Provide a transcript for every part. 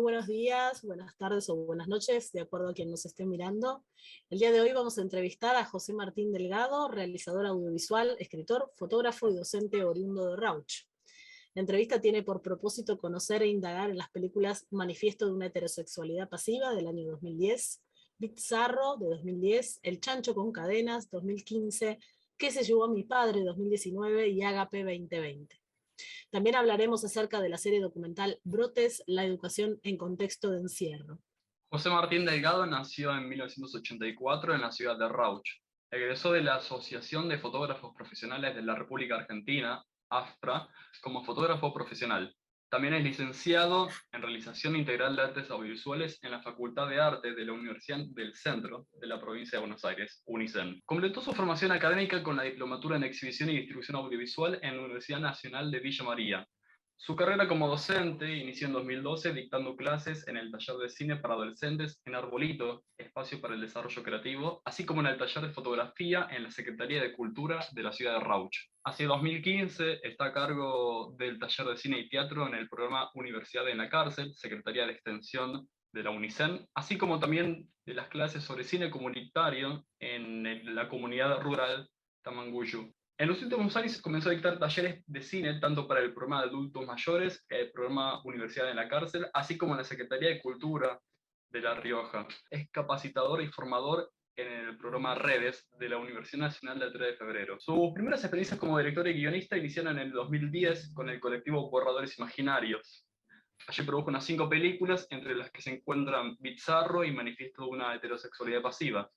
buenos días, buenas tardes o buenas noches, de acuerdo a quien nos esté mirando. El día de hoy vamos a entrevistar a José Martín Delgado, realizador audiovisual, escritor, fotógrafo y docente oriundo de Rauch. La entrevista tiene por propósito conocer e indagar en las películas Manifiesto de una heterosexualidad pasiva, del año 2010, Bizarro, de 2010, El chancho con cadenas, 2015, ¿Qué se llevó a mi padre?, 2019, y Ágape 2020. También hablaremos acerca de la serie documental Brotes, la educación en contexto de encierro. José Martín Delgado nació en 1984 en la ciudad de Rauch. Egresó de la Asociación de Fotógrafos Profesionales de la República Argentina, AFPRA, como fotógrafo profesional. También es licenciado en Realización Integral de Artes Audiovisuales en la Facultad de Arte de la Universidad del Centro de la Provincia de Buenos Aires, UNICEN. Completó su formación académica con la diplomatura en Exhibición y Distribución Audiovisual en la Universidad Nacional de Villa María. Su carrera como docente inició en 2012 dictando clases en el taller de cine para adolescentes en Arbolito, Espacio para el Desarrollo Creativo, así como en el taller de fotografía en la Secretaría de Cultura de la ciudad de Rauch. Hacia 2015 está a cargo del taller de cine y teatro en el programa Universidad en la Cárcel, Secretaría de Extensión de la UNICEN, así como también de las clases sobre cine comunitario en la comunidad rural Tamanguyu. En los últimos años comenzó a dictar talleres de cine tanto para el programa de adultos mayores, el programa Universidad en la Cárcel, así como en la Secretaría de Cultura de La Rioja. Es capacitador y formador en el programa Redes de la Universidad Nacional del 3 de Febrero. Sus primeras experiencias como director y guionista iniciaron en el 2010 con el colectivo Borradores Imaginarios. Allí produjo unas 5 películas, entre las que se encuentran Bizarro y Manifiesto de una heterosexualidad pasiva.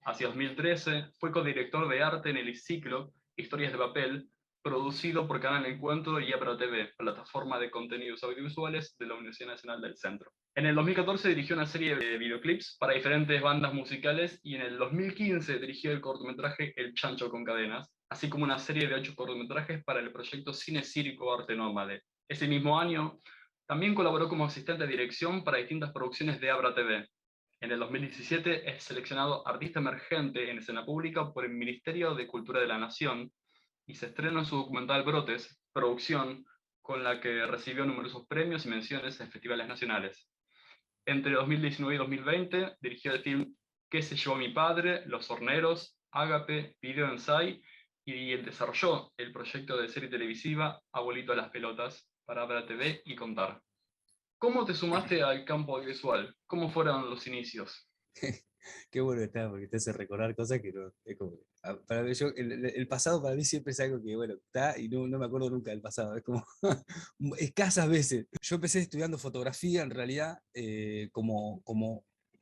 Hacia 2013 fue codirector de arte en el ciclo Historias de Papel, producido por Canal Encuentro y Abra TV, plataforma de contenidos audiovisuales de la Universidad Nacional del Centro. En el 2014 dirigió una serie de videoclips para diferentes bandas musicales y en el 2015 dirigió el cortometraje El chancho con cadenas, así como una serie de 8 cortometrajes para el proyecto Cine Círico Arte Nómade. Ese mismo año también colaboró como asistente de dirección para distintas producciones de Abra TV. En el 2017 es seleccionado artista emergente en escena pública por el Ministerio de Cultura de la Nación y se estrena su documental Brotes, producción con la que recibió numerosos premios y menciones en festivales nacionales. Entre 2019 y 2020 dirigió el film ¿Qué se llevó a mi padre?, Los Horneros, Ágape, Video Ensay, y desarrolló el proyecto de serie televisiva Abuelito a las Pelotas para Abra TV y Contar. ¿Cómo te sumaste al campo audiovisual? ¿Cómo fueron los inicios? Qué bueno está, porque te hace recordar cosas que no. Es como, para mí, el pasado para mí siempre es algo que, bueno, está y no me acuerdo nunca del pasado. Es como escasas veces. Yo empecé estudiando fotografía, en realidad,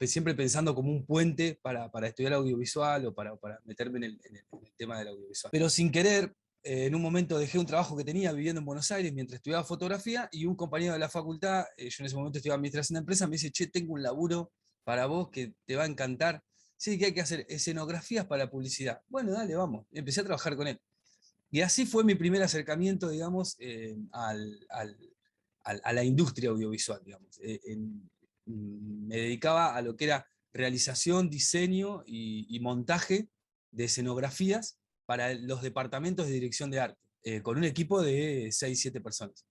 siempre pensando como un puente para estudiar audiovisual o para meterme en el tema del audiovisual. Pero sin querer, en un momento dejé un trabajo que tenía viviendo en Buenos Aires mientras estudiaba fotografía y un compañero de la facultad, yo en ese momento estudiaba administración de empresas, me dice, che, tengo un laburo para vos que te va a encantar. Sí, que hay que hacer escenografías para publicidad. Bueno, dale, vamos. Empecé a trabajar con él. Y así fue mi primer acercamiento, digamos, a la industria audiovisual, digamos. Me dedicaba a lo que era realización, diseño y montaje de escenografías para los departamentos de dirección de arte, con un equipo de 6, 7 personas.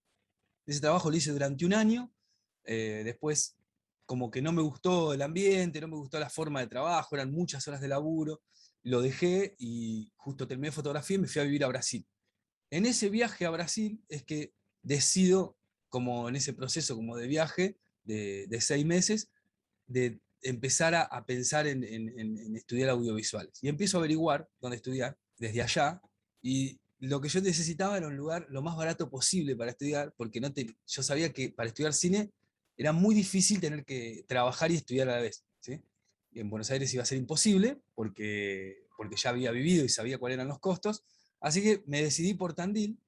Ese trabajo lo hice durante un año, después como que no me gustó el ambiente, no me gustó la forma de trabajo, eran muchas horas de laburo, lo dejé y justo terminé fotografía y me fui a vivir a Brasil. En ese viaje a Brasil es que decido, como en ese proceso como de viaje de 6 meses, de empezar a pensar en estudiar audiovisuales. Y empiezo a averiguar dónde estudiar desde allá, y lo que yo necesitaba era un lugar lo más barato posible para estudiar, porque yo sabía que para estudiar cine era muy difícil tener que trabajar y estudiar a la vez, ¿sí? Y en Buenos Aires iba a ser imposible, porque ya había vivido y sabía cuáles eran los costos, así que me decidí por Tandil,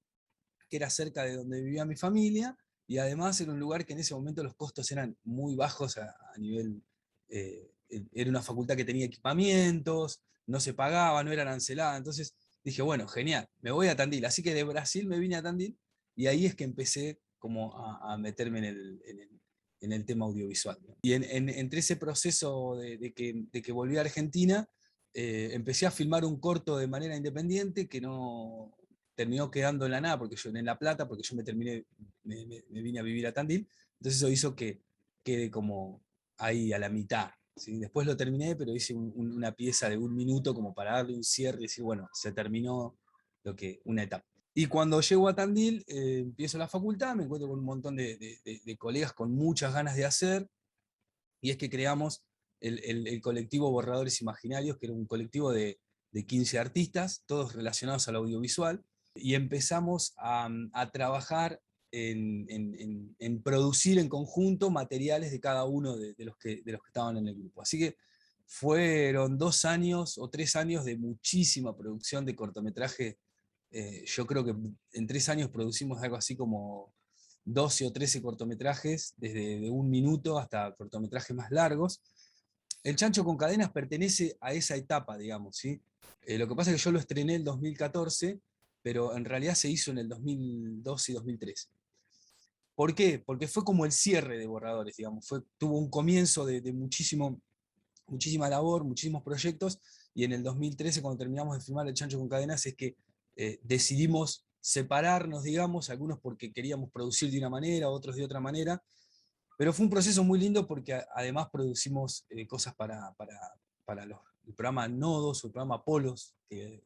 que era cerca de donde vivía mi familia, y además era un lugar que en ese momento los costos eran muy bajos a nivel... era una facultad que tenía equipamientos, no se pagaba, no era arancelada, entonces dije, bueno, genial, me voy a Tandil. Así que de Brasil me vine a Tandil, y ahí es que empecé como a meterme en el tema audiovisual, ¿no? Y entre ese proceso de que volví a Argentina, empecé a filmar un corto de manera independiente que no terminó quedando en la nada, porque yo en La Plata, porque yo me vine a vivir a Tandil, entonces eso hizo que quede como ahí a la mitad, ¿sí? Después lo terminé, pero hice una pieza de 1 minuto como para darle un cierre y decir, bueno, se terminó una etapa. Y cuando llego a Tandil, empiezo la facultad, me encuentro con un montón de colegas con muchas ganas de hacer, y es que creamos el colectivo Borradores Imaginarios, que era un colectivo de 15 artistas, todos relacionados al audiovisual, y empezamos a trabajar en producir en conjunto materiales de cada uno de los que estaban en el grupo. Así que fueron 2 años o 3 años de muchísima producción de cortometraje. Yo creo que en 3 años producimos algo así como 12 o 13 cortometrajes, desde de 1 minuto hasta cortometrajes más largos. El Chancho con Cadenas pertenece a esa etapa, digamos, ¿sí? Lo que pasa es que yo lo estrené en el 2014, pero en realidad se hizo en el 2012 y 2013. ¿Por qué? Porque fue como el cierre de Borradores, digamos. Tuvo un comienzo de muchísima labor, muchísimos proyectos, y en el 2013, cuando terminamos de filmar El Chancho con Cadenas, es que decidimos separarnos, digamos, algunos porque queríamos producir de una manera, otros de otra manera, pero fue un proceso muy lindo porque además producimos cosas para el programa Nodos o el programa Polos de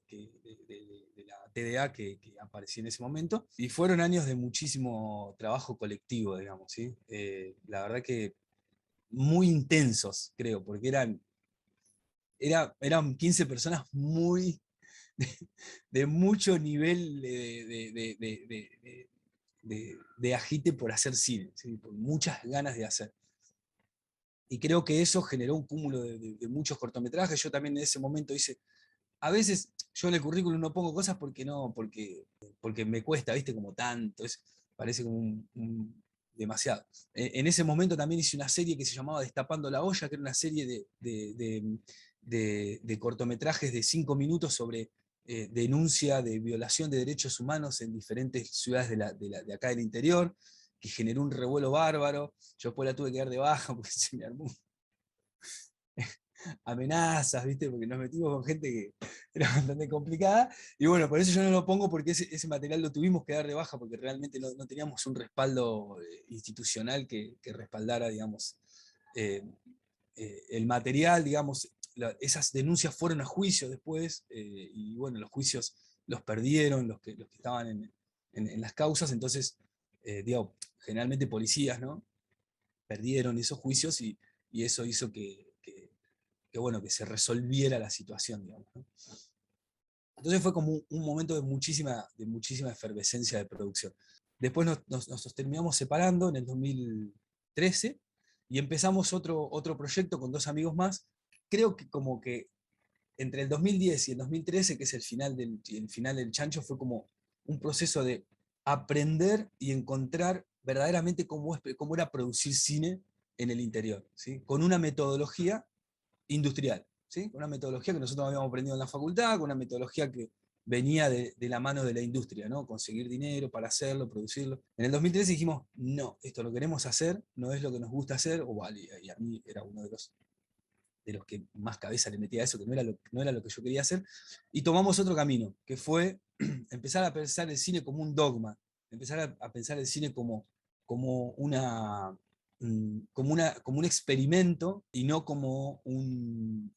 la TDA que aparecía en ese momento, y fueron años de muchísimo trabajo colectivo, digamos, ¿sí? La verdad que muy intensos, creo, porque eran 15 personas muy de mucho nivel de agite por hacer cine, ¿sí? Por muchas ganas de hacer. Y creo que eso generó un cúmulo de muchos cortometrajes. Yo también en ese momento hice, a veces yo en el currículum no pongo cosas porque me cuesta, ¿viste? Como tanto, parece como demasiado. En ese momento también hice una serie que se llamaba Destapando la Olla, que era una serie de cortometrajes de 5 minutos sobre denuncia de violación de derechos humanos en diferentes ciudades de acá del interior, que generó un revuelo bárbaro. Yo después la tuve que dar de baja porque se me armó amenazas, ¿viste? Porque nos metimos con gente que era bastante complicada. Y bueno, por eso yo no lo pongo, porque ese material lo tuvimos que dar de baja, porque realmente no teníamos un respaldo institucional que respaldara, digamos, eh, el material, digamos. Esas denuncias fueron a juicio después, y bueno, los juicios los perdieron los que estaban en las causas. Entonces, digo, generalmente policías, ¿no? Perdieron esos juicios, y eso hizo bueno, que se resolviera la situación, digamos, ¿no? Entonces fue como un momento de muchísima efervescencia de producción. Después nos terminamos separando en el 2013 y empezamos otro proyecto con 2 amigos más. Creo que como que entre el 2010 y el 2013, que es el final del Chancho, fue como un proceso de aprender y encontrar verdaderamente cómo era producir cine en el interior, ¿sí? Con una metodología industrial, ¿sí? Con una metodología que nosotros habíamos aprendido en la facultad, con una metodología que venía de la mano de la industria, ¿no? Conseguir dinero para hacerlo, producirlo. En el 2013 dijimos, no, esto lo queremos hacer, no es lo que nos gusta hacer, y a mí era uno de los que más cabeza le metía a eso, que no era lo que yo quería hacer, y tomamos otro camino, que fue empezar a pensar el cine como un dogma, empezar a pensar el cine como un experimento y no como un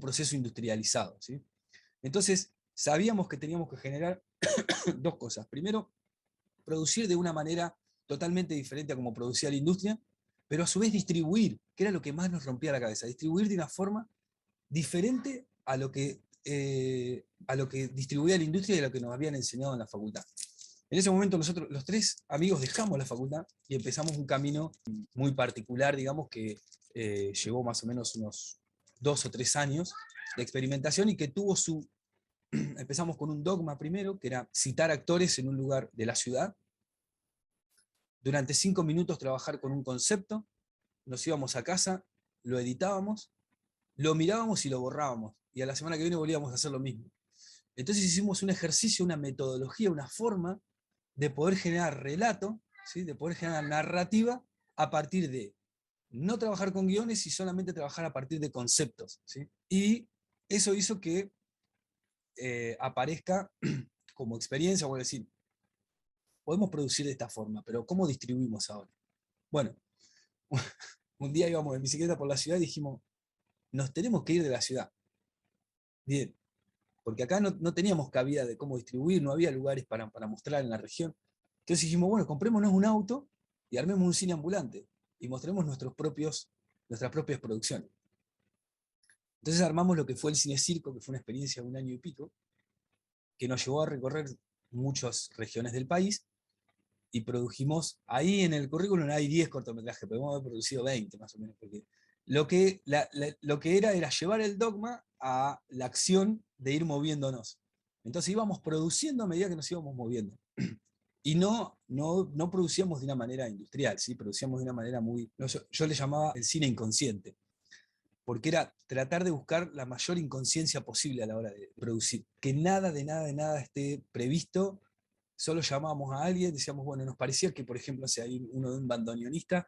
proceso industrializado, ¿sí? Entonces, sabíamos que teníamos que generar 2 cosas. Primero, producir de una manera totalmente diferente a como producía la industria, pero a su vez distribuir, que era lo que más nos rompía la cabeza, distribuir de una forma diferente a lo que distribuía la industria y a lo que nos habían enseñado en la facultad. En ese momento nosotros, los 3 amigos, dejamos la facultad y empezamos un camino muy particular, digamos, que llevó más o menos unos 2 o 3 años de experimentación, y que tuvo empezamos con un dogma primero, que era citar actores en un lugar de la ciudad, durante 5 minutos trabajar con un concepto, nos íbamos a casa, lo editábamos, lo mirábamos y lo borrábamos, y a la semana que viene volvíamos a hacer lo mismo. Entonces hicimos un ejercicio, una metodología, una forma de poder generar relato, ¿sí? De poder generar narrativa a partir de no trabajar con guiones y solamente trabajar a partir de conceptos, ¿sí? Y eso hizo que aparezca como experiencia, o decir, podemos producir de esta forma, pero ¿cómo distribuimos ahora? Bueno, un día íbamos en bicicleta por la ciudad y dijimos, nos tenemos que ir de la ciudad. Bien, porque acá no teníamos cabida de cómo distribuir, no había lugares para mostrar en la región. Entonces dijimos, bueno, comprémonos un auto y armemos un cine ambulante y mostremos nuestras propias producciones. Entonces armamos lo que fue el Cine Circo, que fue una experiencia de 1 año y pico, que nos llevó a recorrer muchas regiones del país, y produjimos, ahí en el currículum hay 10 cortometrajes, podemos haber producido 20 más o menos, porque lo que era llevar el dogma a la acción de ir moviéndonos. Entonces íbamos produciendo a medida que nos íbamos moviendo. Y no producíamos de una manera industrial, ¿sí? Producíamos de una manera muy... Yo le llamaba el cine inconsciente, porque era tratar de buscar la mayor inconsciencia posible a la hora de producir. Que nada de nada esté previsto, solo llamábamos a alguien, decíamos, bueno, nos parecía que, por ejemplo, hay uno de un bandoneonista,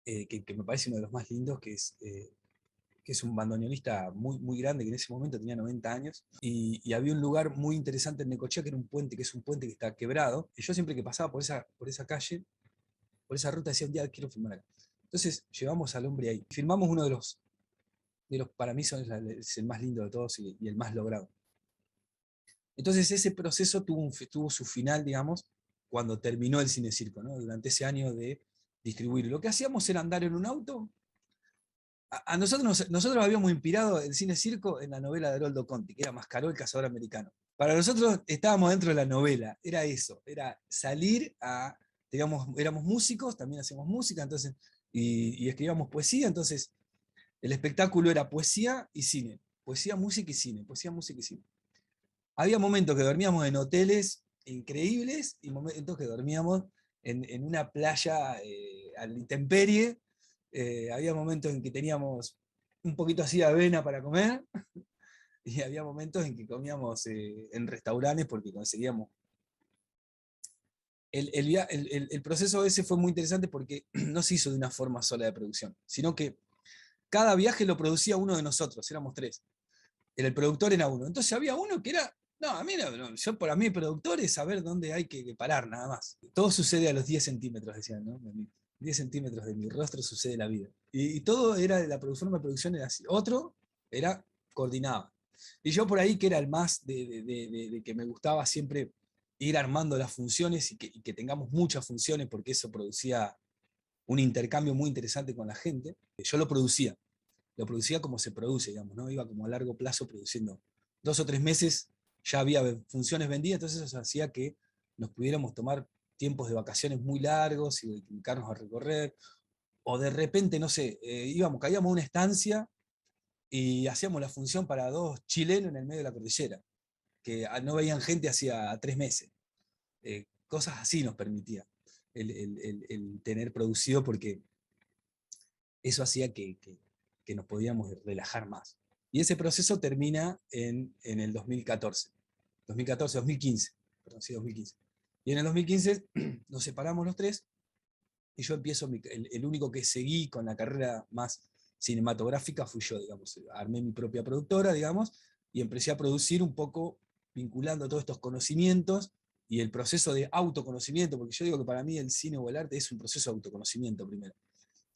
que me parece uno de los más lindos, que es un bandoneonista muy, muy grande, que en ese momento tenía 90 años, y había un lugar muy interesante en Necochea, que era un puente, que es un puente que está quebrado, y yo siempre que pasaba por esa calle, por esa ruta, decía, un día quiero filmar acá. Entonces llevamos al hombre ahí. Filmamos uno de los para mí es el más lindo de todos y el más logrado. Entonces ese proceso tuvo su final, digamos, cuando terminó el Cine Circo, ¿no? Durante ese año de distribuir. Lo que hacíamos era andar en un auto. A nosotros habíamos inspirado el Cine Circo en la novela de Haroldo Conti, que era Mascaró, el cazador americano. Para nosotros estábamos dentro de la novela, era eso, era salir a, digamos, éramos músicos, también hacíamos música, entonces, y escribíamos poesía, entonces el espectáculo era poesía y cine, poesía, música y cine, poesía, música y cine. Había momentos que dormíamos en hoteles increíbles y momentos que dormíamos en una playa a la intemperie. Había momentos en que teníamos un poquito así de avena para comer y había momentos en que comíamos en restaurantes porque conseguíamos. El proceso ese fue muy interesante porque no se hizo de una forma sola de producción, sino que cada viaje lo producía uno de nosotros, éramos 3. El productor era uno. Entonces había uno que era, no, a mí no, yo para mí productor es saber dónde hay que parar, nada más. Todo sucede a los 10 centímetros, decían, ¿no? 10 centímetros de mi rostro sucede la vida. Y todo era, la forma de producción era así. Otro era, coordinaba. Y yo por ahí, que era el más de que me gustaba siempre ir armando las funciones y que tengamos muchas funciones, porque eso producía un intercambio muy interesante con la gente, yo lo producía como se produce, digamos, ¿no? Iba como a largo plazo produciendo. 2 o 3 meses ya había funciones vendidas, entonces eso hacía que nos pudiéramos tomar tiempos de vacaciones muy largos y dedicarnos a recorrer, o de repente, no sé, caíamos a una estancia y hacíamos la función para 2 chilenos en el medio de la cordillera, que no veían gente hacía 3 meses. Cosas así nos permitía el tener producido, porque eso hacía que nos podíamos relajar más. Y ese proceso termina en el 2014. 2015. Perdón, sí, 2015. Y en el 2015 nos separamos los 3 y yo empiezo, el único que seguí con la carrera más cinematográfica fui yo, digamos. Armé mi propia productora, digamos, y empecé a producir un poco vinculando todos estos conocimientos y el proceso de autoconocimiento, porque yo digo que para mí el cine o el arte es un proceso de autoconocimiento primero.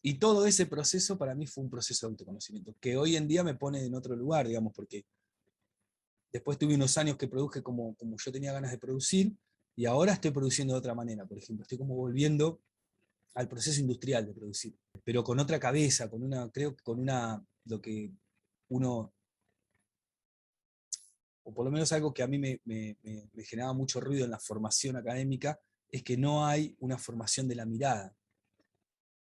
Y todo ese proceso para mí fue un proceso de autoconocimiento, que hoy en día me pone en otro lugar, digamos, porque después tuve unos años que produje como yo tenía ganas de producir, y ahora estoy produciendo de otra manera, por ejemplo. Estoy como volviendo al proceso industrial de producir, pero con otra cabeza, creo que lo que uno, o por lo menos algo que a mí me generaba mucho ruido en la formación académica, es que no hay una formación de la mirada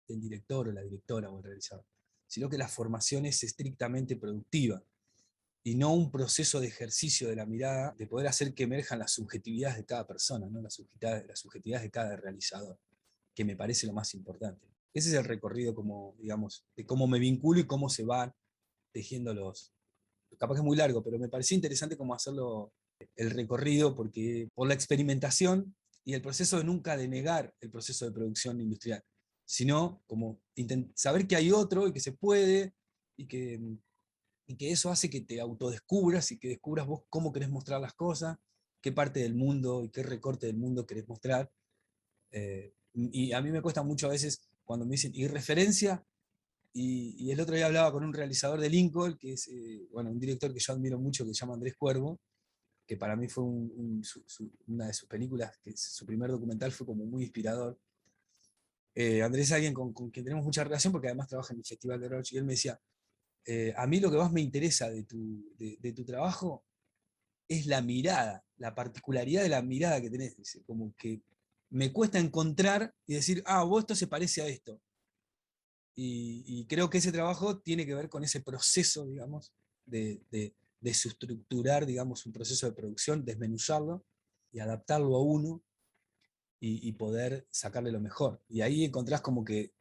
del director o la directora o el realizador, sino que la formación es estrictamente productiva y no un proceso de ejercicio de la mirada, de poder hacer que emerjan las subjetividades de cada persona, ¿no? Las subjetividades de cada realizador, que me parece lo más importante. Ese es el recorrido, como, digamos, de cómo me vinculo y cómo se van tejiendo capaz que es muy largo, pero me pareció interesante cómo hacerlo, el recorrido, porque por la experimentación y el proceso de nunca denegar el proceso de producción industrial, sino como saber que hay otro y que se puede, y que eso hace que te autodescubras y que descubras vos cómo querés mostrar las cosas, qué parte del mundo y qué recorte del mundo querés mostrar. Y a mí me cuesta mucho a veces cuando me dicen, ¿y referencia? Y el otro día hablaba con un realizador de Lincoln, que es un director que yo admiro mucho, que se llama Andrés Cuervo, que para mí fue una de sus películas, que su primer documental fue como muy inspirador. Andrés es alguien con quien tenemos mucha relación, porque además trabaja en el Festival de Roche, y él me decía, a mí lo que más me interesa de tu trabajo es la mirada, la particularidad de la mirada que tenés. Dice, como que me cuesta encontrar y decir, vos esto se parece a esto. Y creo que ese trabajo tiene que ver con ese proceso, digamos, de sustructurar, digamos, un proceso de producción, desmenuzarlo y adaptarlo a uno y poder sacarle lo mejor. Y ahí encontrás como que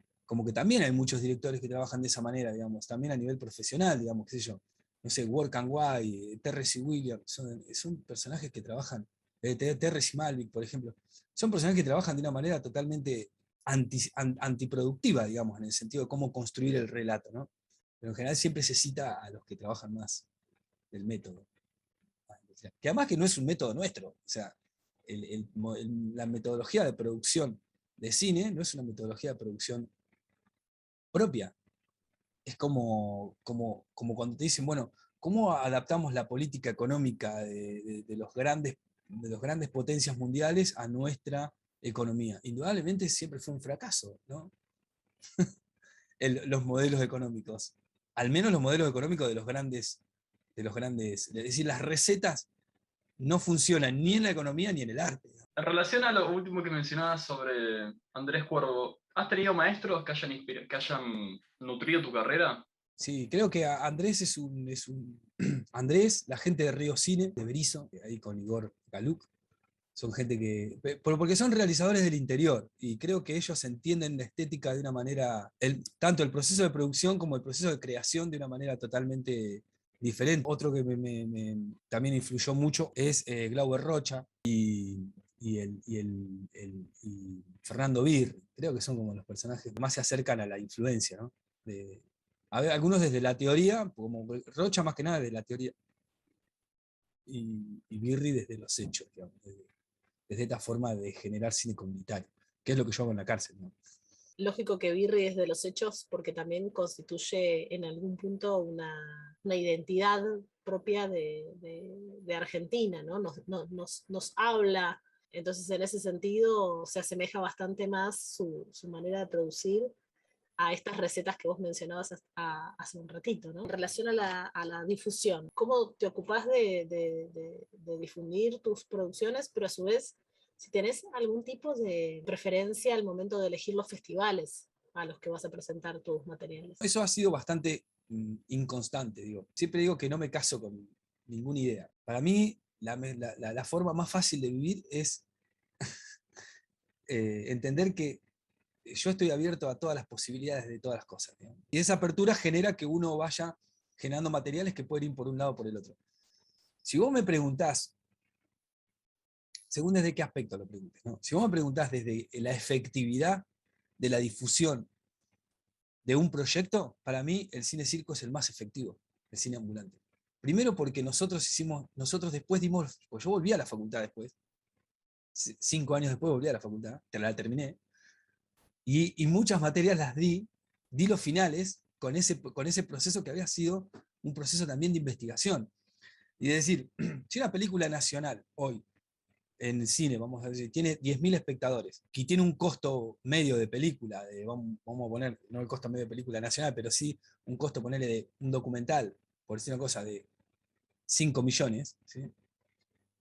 también hay muchos directores que trabajan de esa manera, digamos, también a nivel profesional, digamos, qué sé yo, no sé, Work and Why, Terrence y Williams, son personajes que trabajan, Terrence y Malick, por ejemplo, son personajes que trabajan de una manera totalmente antiproductiva, digamos, en el sentido de cómo construir el relato, ¿no? Pero en general siempre se cita a los que trabajan más del método. Que además que no es un método nuestro, o sea, la metodología de producción de cine no es una metodología de producción propia. Es como cuando te dicen, bueno, ¿cómo adaptamos la política económica de los grandes potencias mundiales a nuestra economía? Indudablemente siempre fue un fracaso, ¿no? Los modelos económicos. Al menos los modelos económicos de los grandes. Es decir, las recetas no funcionan ni en la economía ni en el arte. En relación a lo último que mencionabas sobre Andrés Cuervo, ¿has tenido maestros que hayan nutrido tu carrera? Sí, creo que Andrés Andrés, la gente de Río Cine, de Berizo, ahí con Igor Galuk, son gente porque son realizadores del interior, y creo que ellos entienden la estética de una manera, tanto el proceso de producción como el proceso de creación de una manera totalmente diferente. Otro que también influyó mucho es Glauber Rocha y Fernando Bir. Creo que son como los personajes que más se acercan a la influencia, ¿no? A ver, algunos desde la teoría, como Rocha más que nada desde la teoría, y Birri desde los hechos, digamos, desde esta forma de generar cine comunitario, que es lo que yo hago en la cárcel, ¿no? Lógico que Birri es de los hechos porque también constituye en algún punto una identidad propia de Argentina, ¿no? Nos habla, entonces en ese sentido se asemeja bastante más su manera de producir a estas recetas que vos mencionabas hace un ratito, ¿no? En relación a la difusión, ¿cómo te ocupás de difundir tus producciones, pero a su vez, si tenés algún tipo de preferencia al momento de elegir los festivales a los que vas a presentar tus materiales? Eso ha sido bastante inconstante, digo. Siempre digo que no me caso con ninguna idea. Para mí, la forma más fácil de vivir es entender que yo estoy abierto a todas las posibilidades de todas las cosas, ¿no? Y esa apertura genera que uno vaya generando materiales que pueden ir por un lado o por el otro. Si vos me preguntás, según desde qué aspecto lo preguntes, ¿no? Si vos me preguntás desde la efectividad de la difusión de un proyecto, para mí el cine circo es el más efectivo, el cine ambulante. Primero porque nosotros después dimos, pues yo volví a la facultad después, 5 años después volví a la facultad, la terminé, y muchas materias las di los finales con ese proceso que había sido un proceso también de investigación. Y de decir, si una película nacional hoy, en el cine, vamos a decir, tiene 10.000 espectadores, que tiene un costo medio de película, vamos a poner, no el costo medio de película nacional, pero sí un costo, ponerle de un documental, por decir una cosa, de 5 millones, ¿sí?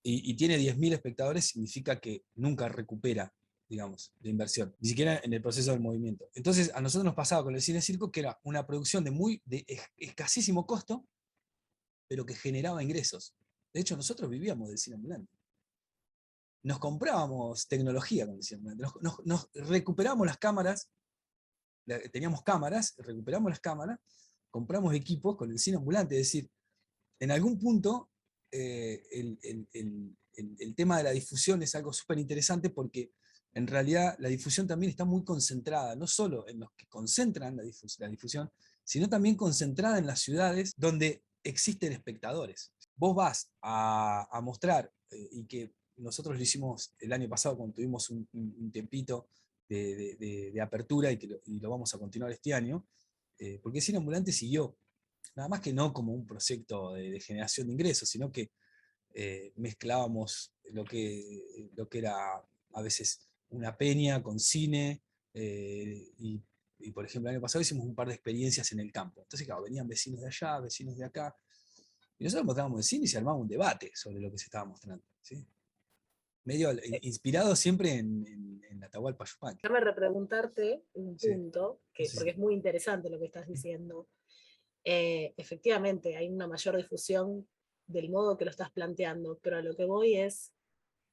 y tiene 10.000 espectadores, significa que nunca recupera, digamos, la inversión, ni siquiera en el proceso del movimiento. Entonces, a nosotros nos pasaba con el cine circo, que era una producción de escasísimo costo, pero que generaba ingresos. De hecho, nosotros vivíamos del cine ambulante. Nos comprábamos tecnología, como decían, nos recuperamos las cámaras, teníamos cámaras, recuperamos las cámaras, compramos equipos con el cine ambulante, es decir, en algún punto el tema de la difusión es algo súper interesante porque en realidad la difusión también está muy concentrada, no solo en los que concentran la difusión, sino también concentrada en las ciudades donde existen espectadores. Vos vas a mostrar, y que nosotros lo hicimos el año pasado cuando tuvimos un tiempito de apertura y lo vamos a continuar este año, porque Cine Ambulante siguió, nada más que no como un proyecto de generación de ingresos, sino que mezclábamos lo que era a veces una peña con cine, y por ejemplo el año pasado hicimos un par de experiencias en el campo. Entonces, claro, venían vecinos de allá, vecinos de acá, y nosotros mostrábamos el cine y se armaba un debate sobre lo que se estaba mostrando, ¿sí? Medio inspirado siempre en Atahualpa Yupanqui. Déjame repreguntarte un Sí. punto, No sé porque si- es muy interesante lo que estás diciendo. Efectivamente, hay una mayor difusión del modo que lo estás planteando, pero a lo que voy es,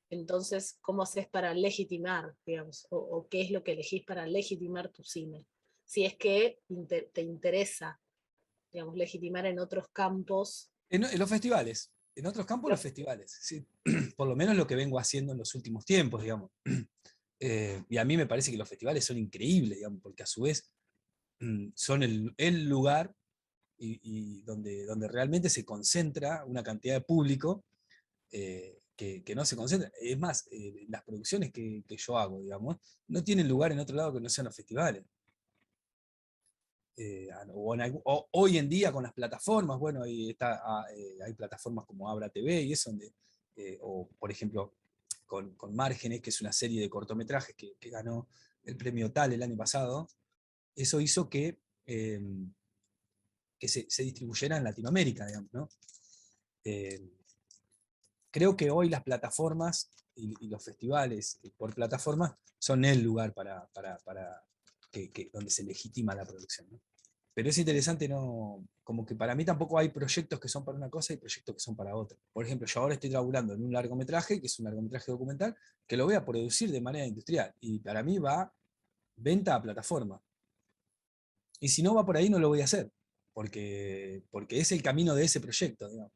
entonces, ¿cómo haces para legitimar, digamos, o qué es lo que elegís para legitimar tu cine? Si es que te interesa, digamos, legitimar en otros campos. En los festivales, en otros campos los festivales, ¿sí? Por lo menos lo que vengo haciendo en los últimos tiempos, digamos. Y a mí me parece que los festivales son increíbles, digamos, porque a su vez son el lugar y donde realmente se concentra una cantidad de público que no se concentra. Es más, las producciones que yo hago, digamos, no tienen lugar en otro lado que no sean los festivales. Hoy en día con las plataformas, bueno, hay plataformas como Abra TV y eso, o por ejemplo con Márgenes, que es una serie de cortometrajes que ganó el premio TAL el año pasado. Eso hizo eh, que se distribuyera en Latinoamérica, digamos, ¿no? Eh, Creo que hoy las plataformas y los festivales por plataformas son el lugar para donde se legitima la producción, ¿no? Pero es interesante, ¿no? Como que para mí tampoco hay proyectos que son para una cosa y proyectos que son para otra. Por ejemplo, yo ahora estoy trabajando en un largometraje, que es un largometraje documental, que lo voy a producir de manera industrial. Y para mí va venta a plataforma. Y si no va por ahí, no lo voy a hacer. Porque es el camino de ese proyecto, digamos.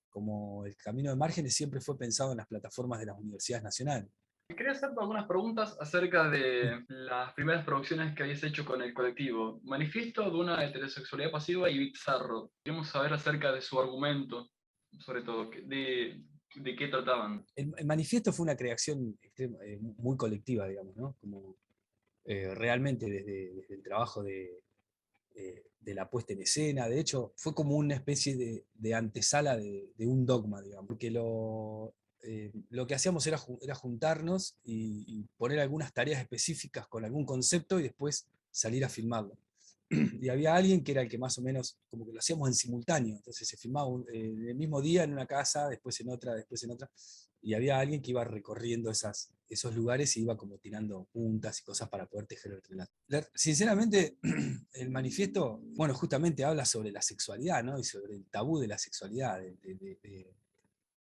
Como el camino de Márgenes siempre fue pensado en las plataformas de las universidades nacionales. Quería hacerte algunas preguntas acerca de las primeras producciones que habéis hecho con el colectivo. Manifiesto de una heterosexualidad pasiva y Bizarro. Queremos saber acerca de su argumento, sobre todo, de qué trataban. El manifiesto fue una creación muy colectiva, digamos, ¿no? Como realmente desde el trabajo de la puesta en escena. De hecho, fue como una especie de antesala de un dogma, digamos, porque lo que hacíamos era juntarnos y poner algunas tareas específicas con algún concepto y después salir a filmarlo. Y había alguien que era el que más o menos, como que lo hacíamos en simultáneo, entonces se filmaba el mismo día en una casa, después en otra, después en otra, y había alguien que iba recorriendo esos lugares y iba como tirando puntas y cosas para poder tejer el relato. Sinceramente, el manifiesto, bueno, justamente habla sobre la sexualidad, ¿no? Y sobre el tabú de la sexualidad,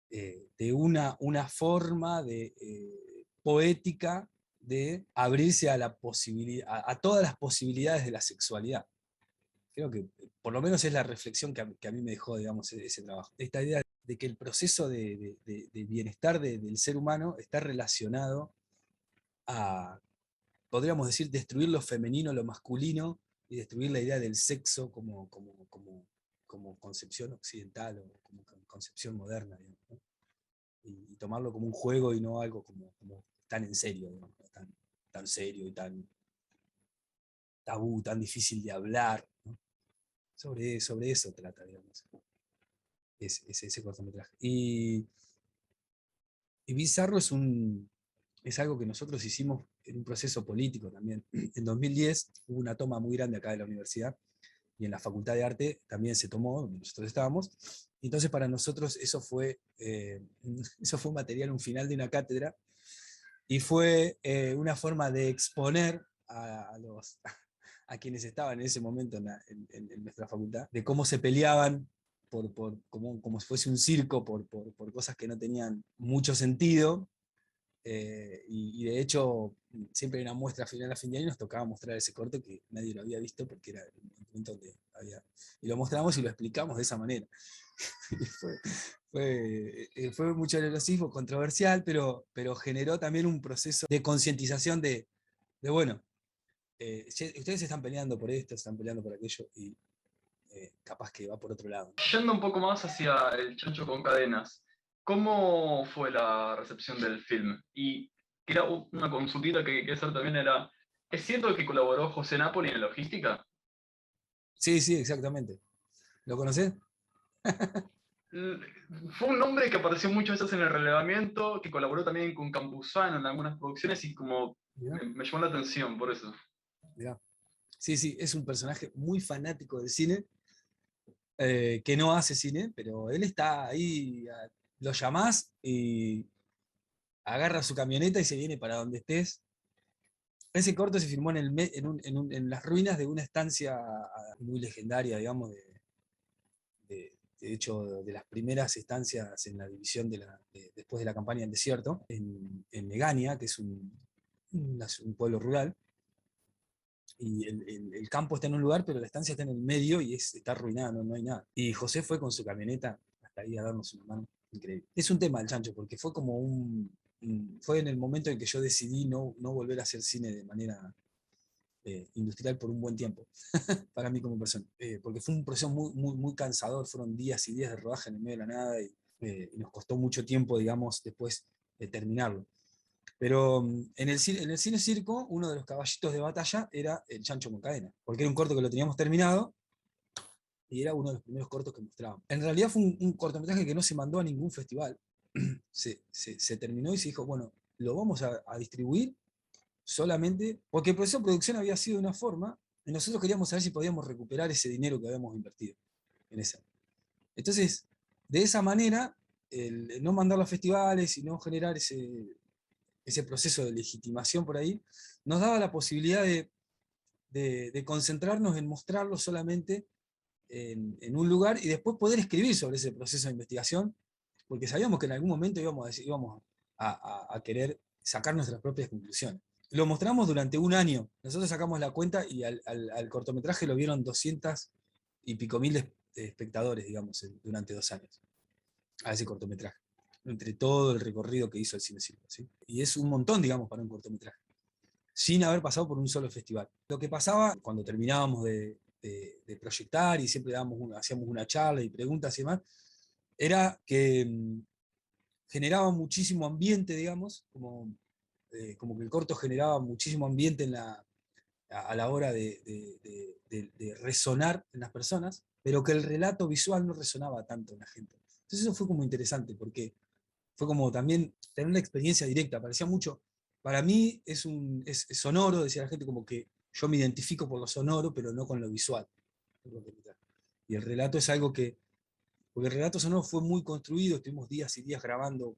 de una forma poética de abrirse a la posibilidad, a todas las posibilidades de la sexualidad. Creo que por lo menos es la reflexión que a mí me dejó, digamos, ese trabajo. Esta idea de que el proceso de bienestar del ser humano está relacionado a, podríamos decir, destruir lo femenino, lo masculino, y destruir la idea del sexo como concepción occidental o como concepción moderna, digamos, ¿no? Y tomarlo como un juego y no algo como tan en serio, digamos, ¿no? Tan serio y tan tabú, tan difícil de hablar, ¿no? Sobre eso trata, digamos, ese cortometraje. Y Bizarro es algo que nosotros hicimos en un proceso político también. En 2010 hubo una toma muy grande acá de la universidad, y en la Facultad de Arte también se tomó, donde nosotros estábamos. Y entonces para nosotros eso fue material, un final de una cátedra, y fue una forma de exponer a quienes estaban en ese momento en nuestra facultad, de cómo se peleaban como si fuese un circo por cosas que no tenían mucho sentido. Y de hecho, siempre hay una muestra final a fin de año, nos tocaba mostrar ese corte que nadie lo había visto porque era el momento donde había. Y lo mostramos y lo explicamos de esa manera. Fue mucho nerviosismo, controversial, pero generó también un proceso de concientización bueno, ustedes están peleando por esto, están peleando por aquello, y capaz que va por otro lado. Yendo un poco más hacia El Chancho con Cadenas, ¿cómo fue la recepción del film? ¿Y era una consultita que quería hacer también era, ¿es cierto que colaboró José Napoli en logística? Sí, sí, exactamente. ¿Lo conocés? Fue un nombre que apareció muchas veces en el relevamiento, que colaboró también con Campuzano en algunas producciones y como Mirá, me llamó la atención por eso. mirá. Sí, sí, es un personaje muy fanático del cine, que no hace cine, pero él está ahí, lo llamás y agarra su camioneta y se viene para donde estés. Ese corto se filmó en las ruinas de una estancia muy legendaria, digamos, de hecho, de las primeras estancias en la división después de la campaña del desierto, en Megania, que es un pueblo rural, y el campo está en un lugar, pero la estancia está en el medio y está arruinada, no hay nada. Y José fue con su camioneta hasta ahí a darnos una mano. Increíble. Es un tema el chancho, porque fue como fue en el momento en que yo decidí no volver a hacer cine de manera industrial por un buen tiempo, para mí como persona. Porque fue un proceso muy cansador, fueron días y días de rodaje en el medio de la nada y nos costó mucho tiempo, digamos, después terminarlo. Pero en el cine circo, uno de los caballitos de batalla era el Chancho con cadena, porque era un corto que lo teníamos terminado y era uno de los primeros cortos que mostrábamos. En realidad fue un cortometraje que no se mandó a ningún festival. Se terminó y se dijo, bueno, lo vamos a distribuir solamente porque el proceso de producción había sido de una forma y nosotros queríamos saber si podíamos recuperar ese dinero que habíamos invertido en esa. Entonces, de esa manera, el no mandarlo a festivales y no generar ese proceso de legitimación por ahí, nos daba la posibilidad de concentrarnos en mostrarlo solamente en un lugar y después poder escribir sobre ese proceso de investigación, porque sabíamos que en algún momento íbamos a querer sacar nuestras propias conclusiones. Lo mostramos durante un año. Nosotros sacamos la cuenta y al cortometraje lo vieron 200 y pico mil espectadores, digamos, durante 2 años, a ese cortometraje, entre todo el recorrido que hizo el Cine Circo, ¿sí? Y es un montón, digamos, para un cortometraje, sin haber pasado por un solo festival. Lo que pasaba cuando terminábamos de proyectar y siempre hacíamos una charla y preguntas y demás, era que generaba muchísimo ambiente, digamos, como que el corto generaba muchísimo ambiente a la hora de resonar en las personas, pero que el relato visual no resonaba tanto en la gente. Entonces eso fue como interesante, porque fue como también tener la experiencia directa, parecía mucho, para mí es sonoro, decía la gente, como que yo me identifico por lo sonoro, pero no con lo visual. Y el relato es algo porque el relato sonoro fue muy construido, estuvimos días y días grabando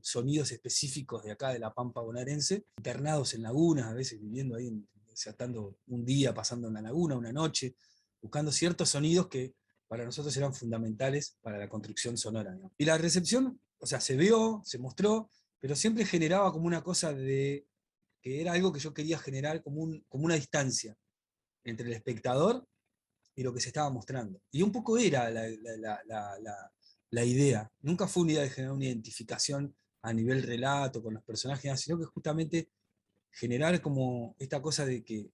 sonidos específicos de acá de la Pampa bonaerense, internados en lagunas, a veces viviendo ahí, estando un día pasando en la laguna, una noche, buscando ciertos sonidos que para nosotros eran fundamentales para la construcción sonora, ¿no? Y la recepción, o sea, se vio, se mostró, pero siempre generaba como una cosa que era algo que yo quería generar como una distancia entre el espectador y lo que se estaba mostrando. Y un poco era la idea. Nunca fue una idea de generar una identificación a nivel relato con los personajes, sino que justamente generar como esta cosa de que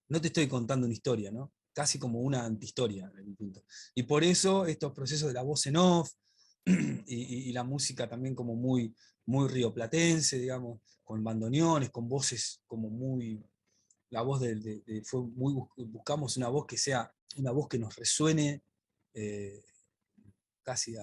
no te estoy contando una historia, ¿no? Casi como una antihistoria en algún punto. Y por eso estos procesos de la voz en off y la música también como muy rioplatense, digamos, con bandoneones, con voces como muy... La voz fue muy, buscamos una voz que sea una voz que nos resuene, eh, casi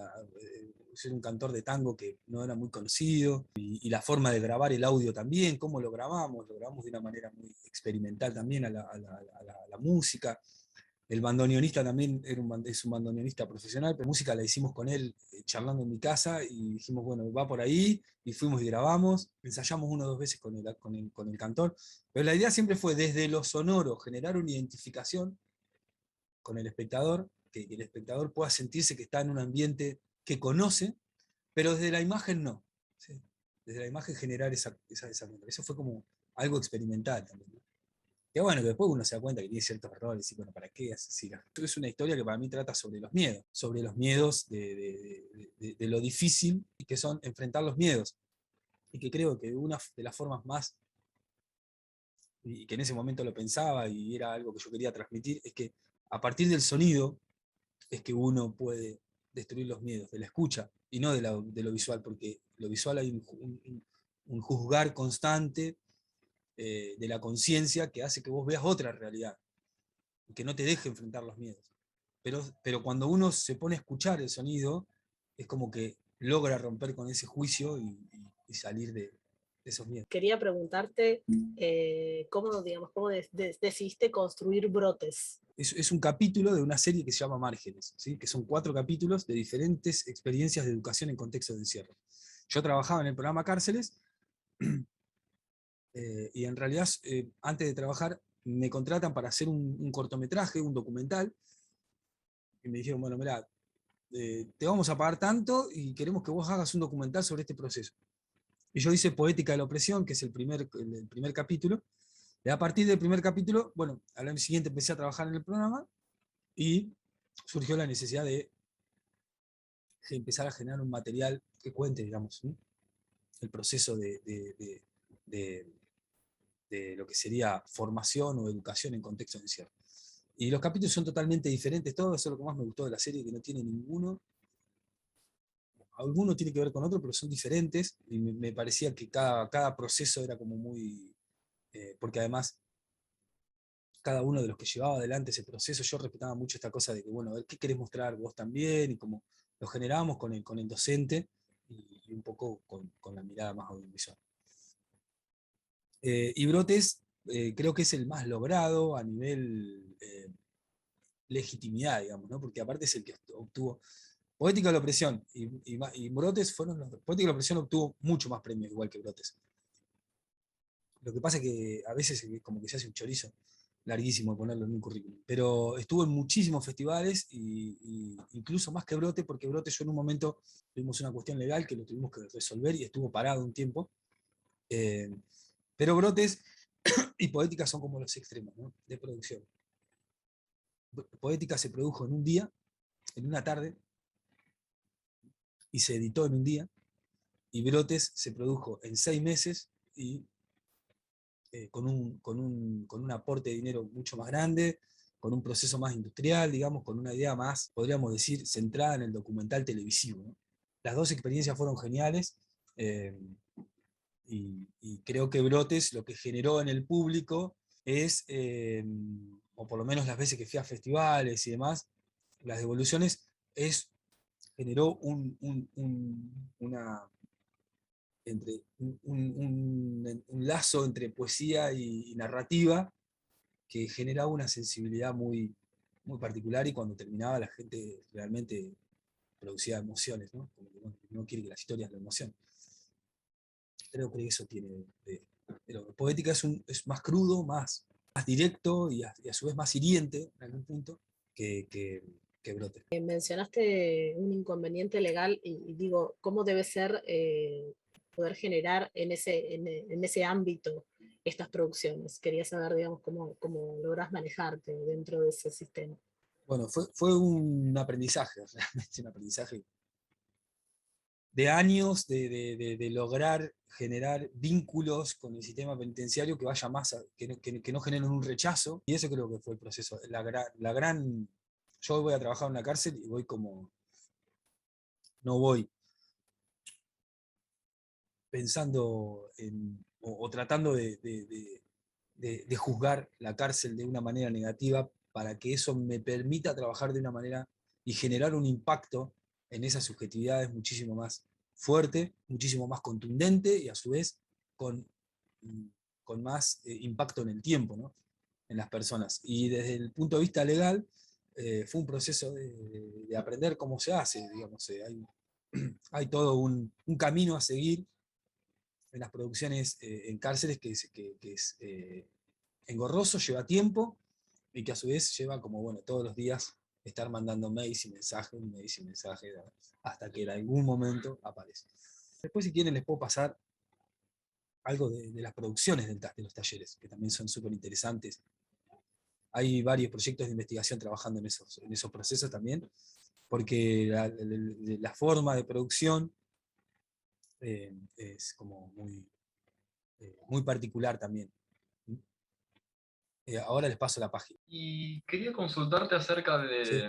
ser un cantor de tango que no era muy conocido, y la forma de grabar el audio también, cómo lo grabamos de una manera muy experimental también a la música. El bandoneonista también es un bandoneonista profesional, pero música la hicimos con él charlando en mi casa y dijimos, bueno, va por ahí, y fuimos y grabamos, ensayamos 1 o 2 veces con el cantor, pero la idea siempre fue desde lo sonoro generar una identificación con el espectador, que el espectador pueda sentirse que está en un ambiente que conoce, pero desde la imagen no. ¿Sí? Desde la imagen generar esa. Eso fue como algo experimental también, ¿no? Que bueno, que después uno se da cuenta que tiene ciertos errores y bueno, ¿para qué? Así, es una historia que para mí trata sobre los miedos de lo difícil y que son enfrentar los miedos. Y que creo que una de las formas más, y que en ese momento lo pensaba y era algo que yo quería transmitir, es que a partir del sonido es que uno puede destruir los miedos, de la escucha y no de lo visual, porque lo visual hay un juzgar constante de la conciencia que hace que vos veas otra realidad, y que no te deje enfrentar los miedos. Pero cuando uno se pone a escuchar el sonido, es como que logra romper con ese juicio y salir de esos miedos. Quería preguntarte cómo, digamos, cómo decidiste construir Brotes. Es un capítulo de una serie que se llama Márgenes, ¿sí? Que son 4 capítulos de diferentes experiencias de educación en contexto de encierro. Yo trabajaba en el programa Cárceles y en realidad antes de trabajar me contratan para hacer un cortometraje, un documental, y me dijeron, bueno, mirá, te vamos a pagar tanto y queremos que vos hagas un documental sobre este proceso. Y yo hice Poética de la Opresión, que es el primer capítulo, y a partir del primer capítulo, bueno, al año siguiente empecé a trabajar en el programa y surgió la necesidad de empezar a generar un material que cuente, digamos, ¿sí? El proceso de lo que sería formación o educación en contexto de encierro. Y los capítulos son totalmente diferentes, todo eso es lo que más me gustó de la serie, que no tiene ninguno, alguno tiene que ver con otro, pero son diferentes, y me parecía que cada proceso era como muy, porque además cada uno de los que llevaba adelante ese proceso, yo respetaba mucho esta cosa de que, bueno, a ver, ¿qué querés mostrar vos también? Y como lo generábamos con el docente y un poco con la mirada más audiovisual. Y Brotes creo que es el más logrado a nivel legitimidad, digamos, ¿no? Porque aparte es el que obtuvo Poética de la Opresión y Brotes fueron los... Poética de la Opresión obtuvo mucho más premios, igual que Brotes. Lo que pasa es que a veces es como que se hace un chorizo larguísimo de ponerlo en un currículum. Pero estuvo en muchísimos festivales, y incluso más que Brote, porque Brote yo en un momento tuvimos una cuestión legal que lo tuvimos que resolver y estuvo parado un tiempo. Pero Brotes y Poética son como los extremos, ¿no? De producción. Poética se produjo en un día, en una tarde, y se editó en un día, y Brotes se produjo en 6 meses y con un aporte de dinero mucho más grande, con un proceso más industrial, digamos, con una idea más, podríamos decir, centrada en el documental televisivo, ¿no? Las 2 experiencias fueron geniales, y creo que Brotes lo que generó en el público es, o por lo menos las veces que fui a festivales y demás, las devoluciones, generó una un lazo entre poesía y narrativa que generaba una sensibilidad muy particular, y cuando terminaba la gente realmente producía emociones, ¿no? Como que no quiere que las historias lo emocionen. Creo que eso tiene pero Poética es más crudo, más directo y a su vez más hiriente en algún punto que Brote. Mencionaste un inconveniente legal y digo, ¿cómo debe ser poder generar en ese ámbito estas producciones? Quería saber, digamos, cómo lográs manejarte dentro de ese sistema. Bueno, fue un aprendizaje, realmente un aprendizaje de años de lograr generar vínculos con el sistema penitenciario que vaya más, que no generen un rechazo, y eso creo que fue el proceso. Yo hoy voy a trabajar en una cárcel y voy como, no voy pensando o tratando de juzgar la cárcel de una manera negativa para que eso me permita trabajar de una manera y generar un impacto en esas subjetividades muchísimo más fuerte, muchísimo más contundente y a su vez con, con más impacto en el tiempo, ¿no? En las personas. Y desde el punto de vista legal, fue un proceso de aprender cómo se hace, digamos, hay todo un camino a seguir en las producciones en cárceles que es engorroso, lleva tiempo, y que a su vez lleva como, bueno, todos los días estar mandando mails y mensajes, hasta que en algún momento aparece. Después, si quieren, les puedo pasar algo de las producciones de los talleres, que también son súper interesantes. Hay varios proyectos de investigación trabajando en esos procesos también, porque la forma de producción es como muy particular también. Ahora les paso la página. Y quería consultarte acerca Sí.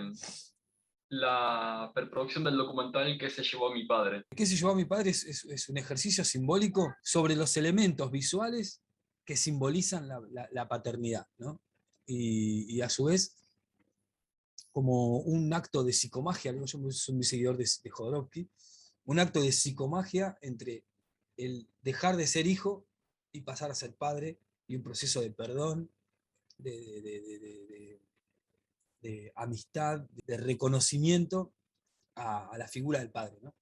la preproducción del documental Que se llevó a mi padre. ¿Qué se llevó a mi padre? Es un ejercicio simbólico sobre los elementos visuales que simbolizan la paternidad, ¿no? Y a su vez, como un acto de psicomagia, yo soy muy seguidor de Jodorowsky, un acto de psicomagia entre el dejar de ser hijo y pasar a ser padre, y un proceso de perdón, de, de- de- de- de- de amistad, de reconocimiento a la figura del padre, ¿no?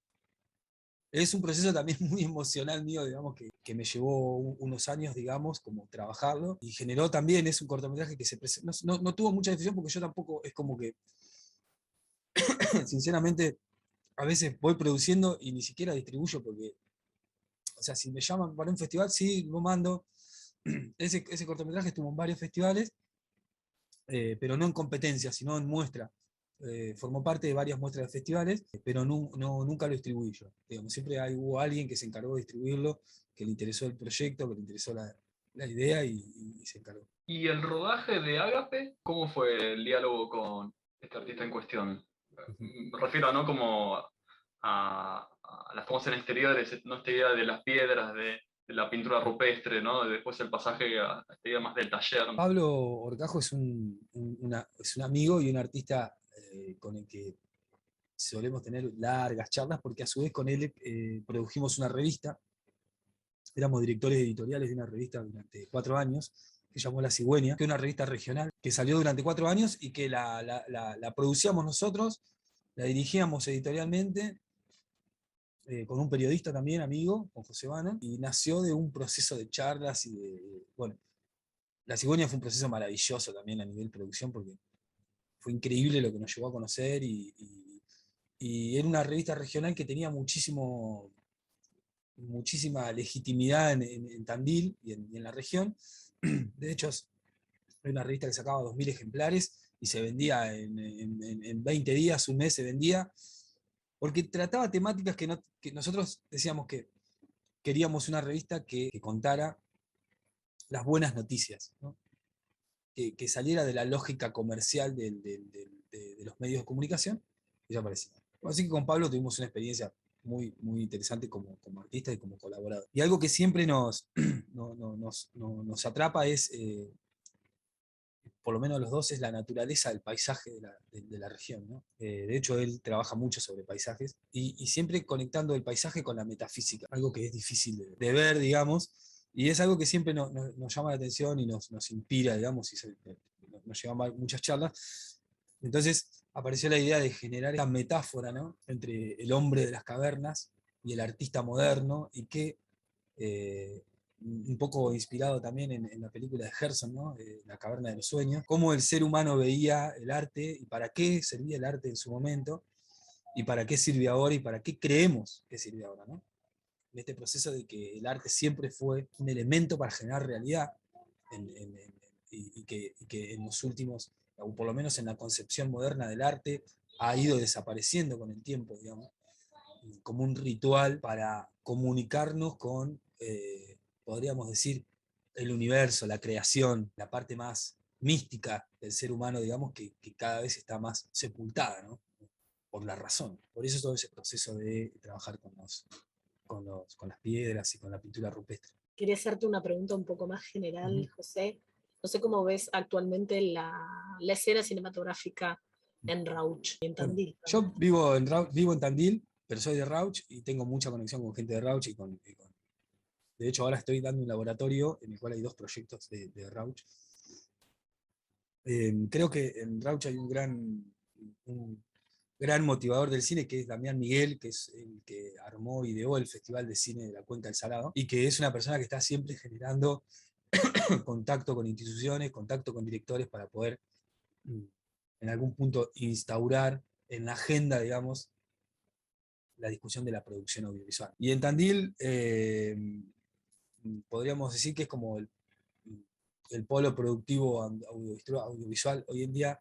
Es un proceso también muy emocional mío, digamos, que me llevó unos años, digamos, como trabajarlo, y generó también, es un cortometraje que no tuvo mucha difusión porque yo tampoco, es como que, sinceramente, a veces voy produciendo y ni siquiera distribuyo porque, o sea, si me llaman para un festival, sí, lo mando. Ese cortometraje estuvo en varios festivales, pero no en competencia, sino en muestra. Formó parte de varias muestras de festivales, pero nunca lo distribuí yo. Digamos, siempre hubo alguien que se encargó de distribuirlo, que le interesó el proyecto, que le interesó la idea y se encargó. ¿Y el rodaje de Ágape? ¿Cómo fue el diálogo con este artista en cuestión? Ujú. Me refiero, ¿no? Como a las tomas en exteriores, ¿no? Esta idea de las piedras, de la pintura rupestre, ¿no? Después el pasaje a esta idea más del taller. Pablo Orcajo es un amigo y un artista con el que solemos tener largas charlas, porque a su vez con él produjimos una revista. Éramos directores editoriales de una revista durante 4 años, que llamó La Cigüeña, que es una revista regional, que salió durante 4 años y que la producíamos nosotros, la dirigíamos editorialmente, con un periodista también, amigo, con José Bannon, y nació de un proceso de charlas y bueno, La Cigüeña fue un proceso maravilloso también a nivel producción, porque fue increíble lo que nos llevó a conocer, y era una revista regional que tenía muchísima legitimidad en Tandil y en la región. De hecho, hay una revista que sacaba 2000 ejemplares y se vendía en 20 días, un mes se vendía, porque trataba temáticas que nosotros decíamos que queríamos una revista que contara las buenas noticias, ¿no? Que saliera de la lógica comercial de los medios de comunicación, y ya aparecía. Así que con Pablo tuvimos una experiencia muy interesante como artista y como colaborador. Y algo que siempre nos atrapa es, por lo menos los dos, es la naturaleza del paisaje de la región, ¿no? De hecho, él trabaja mucho sobre paisajes y siempre conectando el paisaje con la metafísica, algo que es difícil de ver, digamos, y es algo que siempre nos llama la atención y nos inspira, digamos, y nos lleva a muchas charlas. Entonces apareció la idea de generar esta metáfora, ¿no? Entre el hombre de las cavernas y el artista moderno, y que eh, un poco inspirado también en la película de Gerson, ¿no? La caverna de los sueños, cómo el ser humano veía el arte y para qué servía el arte en su momento, y para qué sirve ahora y para qué creemos que sirve ahora, ¿no? En este proceso de que el arte siempre fue un elemento para generar realidad, y que en los últimos, o por lo menos en la concepción moderna del arte, ha ido desapareciendo con el tiempo, digamos, como un ritual para comunicarnos con, podríamos decir, el universo, la creación, la parte más mística del ser humano, digamos, que cada vez está más sepultada, ¿no? Por la razón. Por eso todo ese proceso de trabajar con las piedras y con la pintura rupestre. Quería hacerte una pregunta un poco más general, Ujú. José. No sé cómo ves actualmente la escena cinematográfica en Rauch y en Bueno, Tandil yo también. vivo en Tandil, pero soy de Rauch y tengo mucha conexión con gente de Rauch de hecho, ahora estoy dando un laboratorio en el cual hay 2 proyectos de Rauch. Creo que en Rauch hay un gran motivador del cine, que es Damián Miguel, que es el que armó y ideó el Festival de Cine de la Cuenca del Salado, y que es una persona que está siempre generando contacto con instituciones, contacto con directores para poder en algún punto instaurar en la agenda, digamos, la discusión de la producción audiovisual. Y en Tandil podríamos decir que es como el polo productivo audiovisual hoy en día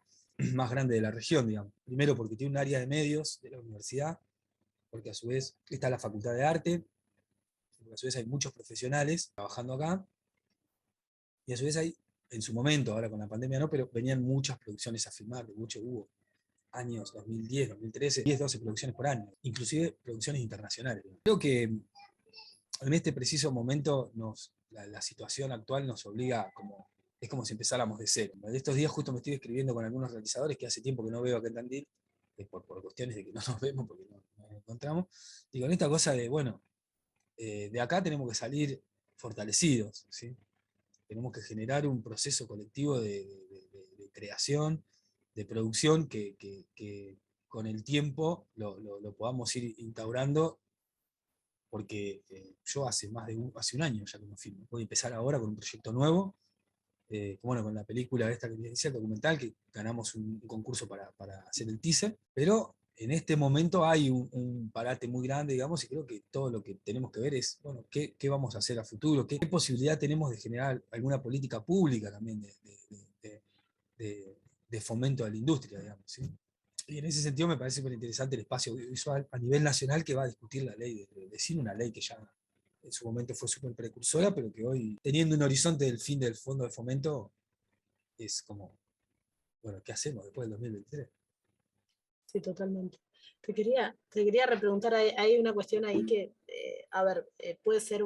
más grande de la región, digamos. Primero porque tiene un área de medios de la universidad, porque a su vez está la Facultad de Arte, porque a su vez hay muchos profesionales trabajando acá, y a su vez hay, en su momento, ahora con la pandemia no, pero venían muchas producciones a filmar, de mucho hubo años 2010, 2013, 10, 12 producciones por año, inclusive producciones internacionales. Creo que en este preciso momento la situación actual nos obliga es como si empezáramos de cero. En estos días justo me estoy escribiendo con algunos realizadores que hace tiempo que no veo acá en Tandil, por cuestiones de que no nos vemos, porque no nos encontramos. Digo, en esta cosa de, bueno, de acá tenemos que salir fortalecidos, ¿sí? Tenemos que generar un proceso colectivo de creación, de producción, que con el tiempo lo podamos ir instaurando, porque yo hace hace un año ya que no filmo. Voy a empezar ahora con un proyecto nuevo, bueno, con la película esta que les decía, el documental, que ganamos un concurso para hacer el teaser, pero en este momento hay un parate muy grande, digamos, y creo que todo lo que tenemos que ver es, bueno, qué vamos a hacer a futuro, qué posibilidad tenemos de generar alguna política pública también de fomento a la industria, digamos, ¿sí? Y en ese sentido me parece súper interesante el espacio audiovisual a nivel nacional, que va a discutir la ley de cine, una ley que ya en su momento fue súper precursora, pero que hoy, teniendo un horizonte del fin del fondo de fomento, es como, bueno, ¿qué hacemos después del 2023? Sí, totalmente. Te quería repreguntar, hay una cuestión ahí que, a ver, puede ser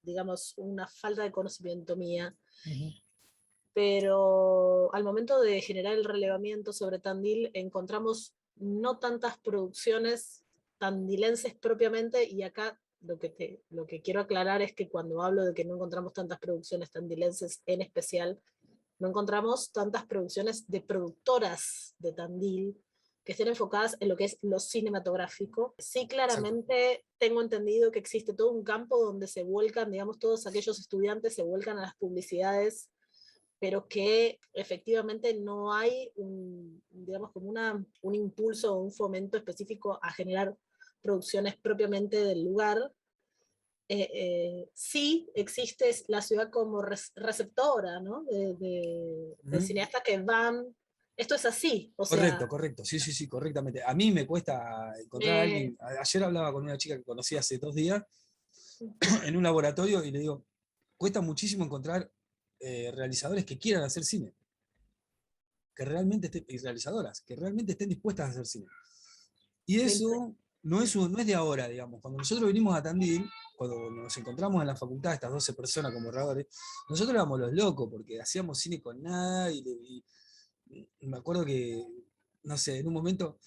digamos, una falta de conocimiento mía, pero al momento de generar el relevamiento sobre Tandil encontramos no tantas producciones tandilenses propiamente, y acá lo que quiero aclarar es que cuando hablo de que no encontramos tantas producciones tandilenses en especial, no encontramos tantas producciones de productoras de Tandil que estén enfocadas en lo que es lo cinematográfico. Sí, Exacto. claramente tengo entendido que existe todo un campo donde se vuelcan, digamos, todos aquellos estudiantes se vuelcan a las publicidades, pero que efectivamente no hay digamos, como un impulso o un fomento específico a generar producciones propiamente del lugar. Sí existe la ciudad como receptora, ¿no? De cineastas que van. Esto es así, o sea, Correcto, correcto, sí, sí, sí, correctamente. A mí me cuesta encontrar a me, alguien. Ayer hablaba con una chica que conocí hace 2 días en un laboratorio y le digo, cuesta muchísimo encontrar realizadores que quieran hacer cine, que realmente y realizadoras, que realmente estén dispuestas a hacer cine. Y me eso no es de ahora, digamos. Cuando nosotros vinimos a Tandil, cuando nos encontramos en la facultad, estas 12 personas como oradores, nosotros éramos los locos, porque hacíamos cine con nada, y me acuerdo que, no sé, en un momento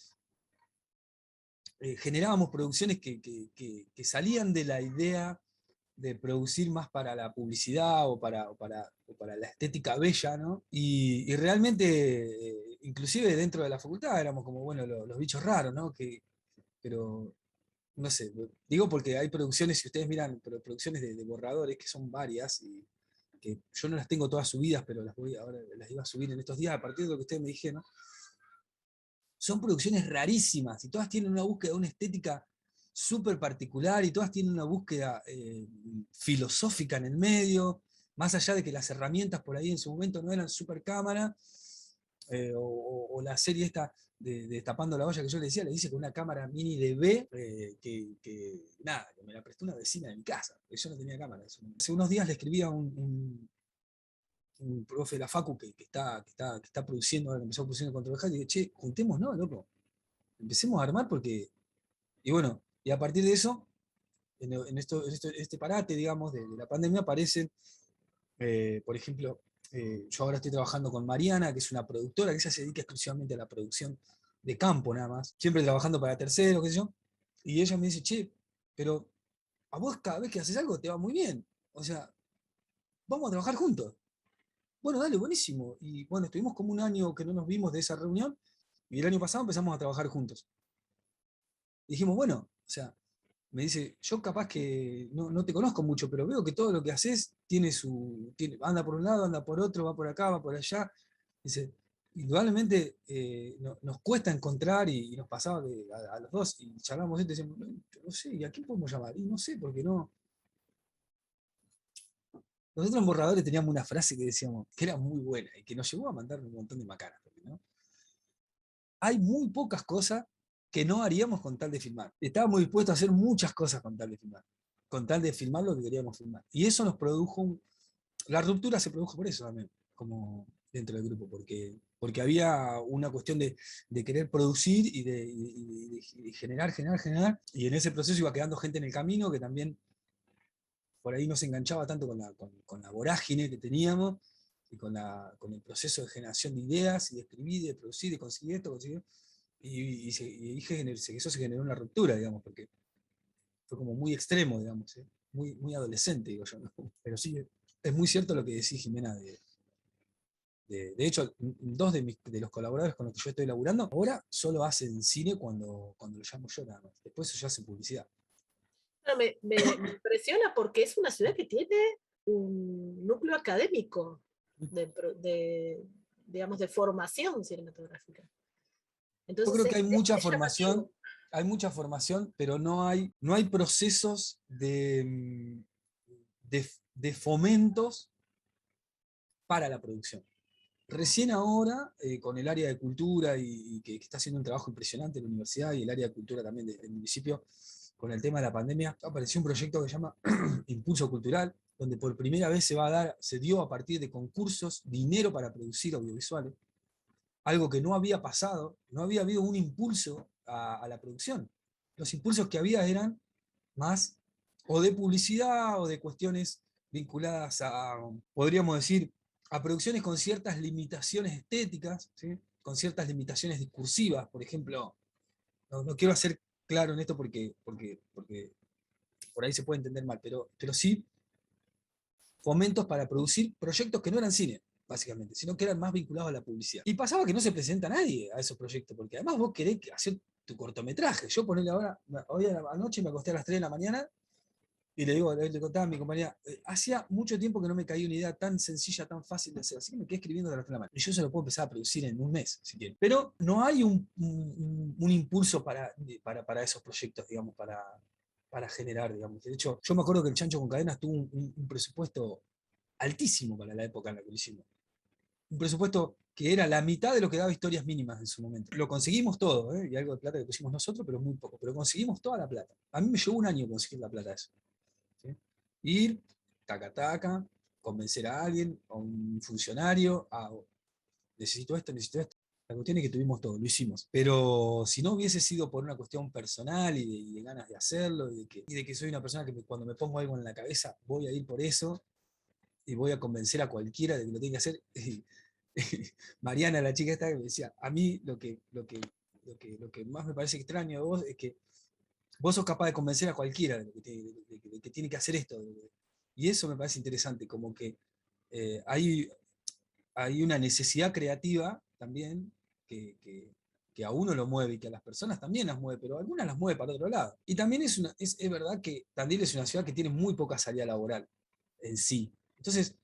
generábamos producciones que salían de la idea de producir más para la publicidad o para la estética bella, ¿no? Y realmente, inclusive dentro de la facultad, éramos como, bueno, los bichos raros, ¿no? Pero, no sé, digo porque hay producciones, si ustedes miran, producciones de borradores, que son varias, y que yo no las tengo todas subidas, pero ahora las iba a subir en estos días, a partir de lo que ustedes me dijeron, son producciones rarísimas y todas tienen una búsqueda de una estética súper particular y todas tienen una búsqueda filosófica en el medio, más allá de que las herramientas por ahí en su momento no eran super cámara, o la serie esta de Tapando la olla que yo le decía, le dice con una cámara mini de B, nada, que me la prestó una vecina de mi casa, porque yo no tenía cámara. Hace unos días le escribí a un profe de la Facu que está produciendo, ahora que empezó produciendo Control High, y dije, che, juntémonos, loco, empecemos a armar porque, y bueno, y a partir de eso, en este parate, digamos, de la pandemia, aparecen, por ejemplo, yo ahora estoy trabajando con Mariana, que es una productora que ella se dedica exclusivamente a la producción de campo nada más, siempre trabajando para terceros, qué sé yo, y ella me dice, che, pero a vos cada vez que haces algo te va muy bien, o sea, vamos a trabajar juntos. Bueno, dale, buenísimo. Y bueno, estuvimos como un año que no nos vimos de esa reunión, y el año pasado empezamos a trabajar juntos. Y dijimos, bueno, o sea, me dice, yo capaz que no te conozco mucho, pero veo que todo lo que haces anda por un lado, anda por otro, va por acá, va por allá. Dice, indudablemente nos cuesta encontrar, y nos pasaba que a los dos, y charlamos esto y decíamos, yo no sé, ¿y a quién podemos llamar? Y no sé, porque no. Nosotros en Borradores teníamos una frase que decíamos, que era muy buena, y que nos llevó a mandar un montón de macanas, ¿no? Hay muy pocas cosas que no haríamos con tal de filmar. Estábamos dispuestos a hacer muchas cosas con tal de filmar, con tal de filmar lo que queríamos filmar. Y eso nos produjo, la ruptura se produjo por eso también, como dentro del grupo, porque porque había una cuestión de querer producir y de generar, y en ese proceso iba quedando gente en el camino que también por ahí no se enganchaba tanto con la vorágine que teníamos y con el proceso de generación de ideas y de escribir, de producir, de conseguir esto, conseguir. Eso se generó una ruptura, digamos, porque fue como muy extremo, digamos, muy adolescente, digo yo, ¿no? Pero sí, es muy cierto lo que decís, Jimena, de hecho, dos de los colaboradores con los que yo estoy laburando ahora solo hacen cine cuando lo llamo yo nada más. Después ellos hacen publicidad. Pero me impresiona porque es una ciudad que tiene un núcleo académico digamos, de formación cinematográfica. Yo Entonces creo que es llamativo. hay mucha formación, pero no hay procesos de fomentos para la producción. Recién ahora, con el área de cultura y que está haciendo un trabajo impresionante en la universidad y el área de cultura también del municipio, con el tema de la pandemia, apareció un proyecto que se llama Impulso Cultural, donde por primera vez se dio a partir de concursos dinero para producir audiovisuales, algo que no había pasado, no había habido un impulso a la producción. Los impulsos que había eran más o de publicidad o de cuestiones vinculadas podríamos decir, a producciones con ciertas limitaciones estéticas, ¿sí? Con ciertas limitaciones discursivas, por ejemplo. No quiero hacer claro en esto porque por ahí se puede entender mal, pero sí fomentos para producir proyectos que no eran cine, básicamente, sino que eran más vinculados a la publicidad. Y pasaba que no se presenta nadie a esos proyectos, porque además vos querés hacer tu cortometraje. Yo ponele ahora, hoy anoche me acosté a las 3 de la mañana y le contaba a mi compañera, hacía mucho tiempo que no me caía una idea tan sencilla, tan fácil de hacer, así que me quedé escribiendo de las 3 de la mañana. Y yo se lo puedo empezar a producir en un mes, si quieren. Pero no hay un impulso para esos proyectos, digamos, para generar, digamos. De hecho, yo me acuerdo que el Chancho con Cadenas tuvo un presupuesto altísimo para la época en la que lo hicimos. Un presupuesto que era la mitad de lo que daba Historias Mínimas en su momento. Lo conseguimos todo, ¿eh? Y algo de plata que pusimos nosotros, pero muy poco. Pero conseguimos toda la plata. A mí me llevó un año conseguir la plata de eso. ¿Sí? Ir, taca, convencer a alguien, a un funcionario, necesito esto. La cuestión es que tuvimos todo, lo hicimos. Pero si no hubiese sido por una cuestión personal y de ganas de hacerlo, y de que soy una persona que cuando me pongo algo en la cabeza voy a ir por eso, y voy a convencer a cualquiera de que lo tiene que hacer. Mariana, la chica esta, que me decía, a mí lo que más me parece extraño de vos es que vos sos capaz de convencer a cualquiera de que tiene que hacer esto. Y eso me parece interesante, como que hay una necesidad creativa también que a uno lo mueve y que a las personas también las mueve, pero algunas las mueve para otro lado. Y también es verdad que Tandil es una ciudad que tiene muy poca salida laboral en sí. Entonces,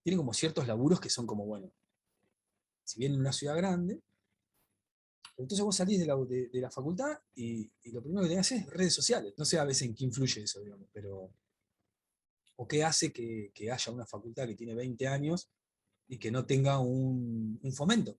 tiene como ciertos laburos que son como, bueno, si bien en una ciudad grande, entonces vos salís de la facultad y lo primero que tenés que hacer es redes sociales. No sé a veces en qué influye eso, digamos, pero. O qué hace que haya una facultad que tiene 20 años y que no tenga un fomento.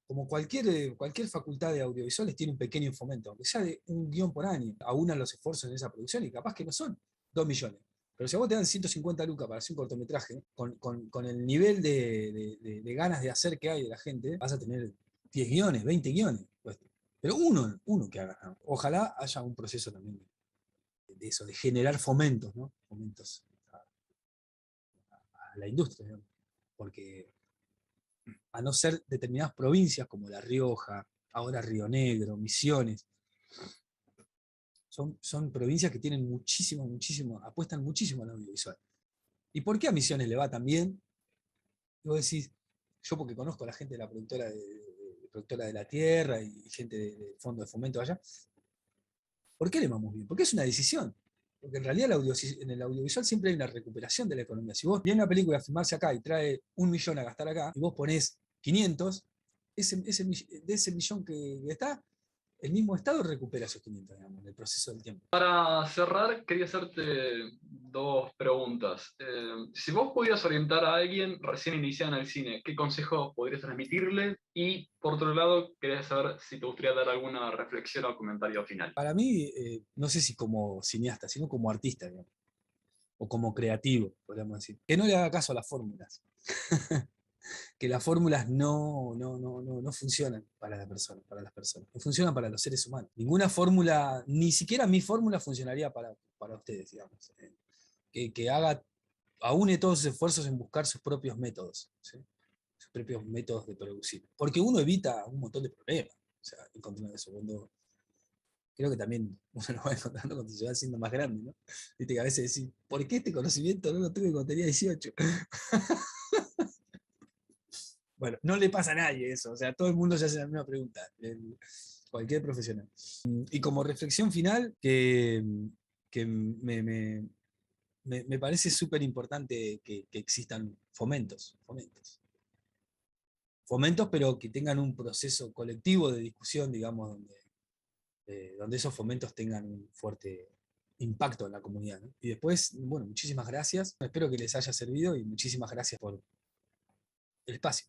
Como cualquier facultad de audiovisuales tiene un pequeño fomento, aunque sea de un guión por año, aunan los esfuerzos en esa producción y capaz que no son 2 millones. Pero si a vos te dan 150 lucas para hacer un cortometraje, con el nivel de ganas de hacer que hay de la gente, vas a tener 10 guiones, 20 guiones. Pues, pero uno que haga. ¿No? Ojalá haya un proceso también de eso, de generar fomentos, ¿no? Fomentos a la industria, ¿no? Porque a no ser determinadas provincias como La Rioja, ahora Río Negro, Misiones, son provincias que tienen apuestan muchísimo al audiovisual. ¿Y por qué a Misiones le va tan bien? Y vos decís, yo porque conozco a la gente de la productora de La Tierra y gente del Fondo de Fomento allá, ¿por qué le vamos bien? Porque es una decisión. Porque en realidad en el audiovisual siempre hay una recuperación de la economía. Si vos vienes una película a filmarse acá y trae 1 millón a gastar acá, y vos ponés 500, de ese millón que está, el mismo Estado recupera esos 500, digamos, en el proceso del tiempo. Para cerrar, quería hacerte dos preguntas. Si vos pudieras orientar a alguien recién iniciado en el cine, ¿qué consejos podrías transmitirle? Y por otro lado, quería saber si te gustaría dar alguna reflexión o comentario final. Para mí, no sé si como cineasta, sino como artista, digamos, o como creativo, podríamos decir, que no le haga caso a las fórmulas. que las fórmulas no funcionan para las personas, no funcionan para los seres humanos. Ninguna fórmula, ni siquiera mi fórmula funcionaría para ustedes, digamos. Que aúne todos sus esfuerzos en buscar sus propios métodos, ¿sí? Sus propios métodos de producir. Porque uno evita un montón de problemas, o sea, encontrando eso. Creo que también uno lo va encontrando cuando se va siendo más grande, ¿no? Viste que a veces decís, ¿por qué este conocimiento no lo tuve cuando tenía 18? Bueno, no le pasa a nadie eso, o sea, todo el mundo se hace la misma pregunta, cualquier profesional. Y como reflexión final, que me parece súper importante que existan fomentos, pero que tengan un proceso colectivo de discusión, digamos, donde esos fomentos tengan un fuerte impacto en la comunidad, ¿no? Y después, bueno, muchísimas gracias, espero que les haya servido y muchísimas gracias por el espacio.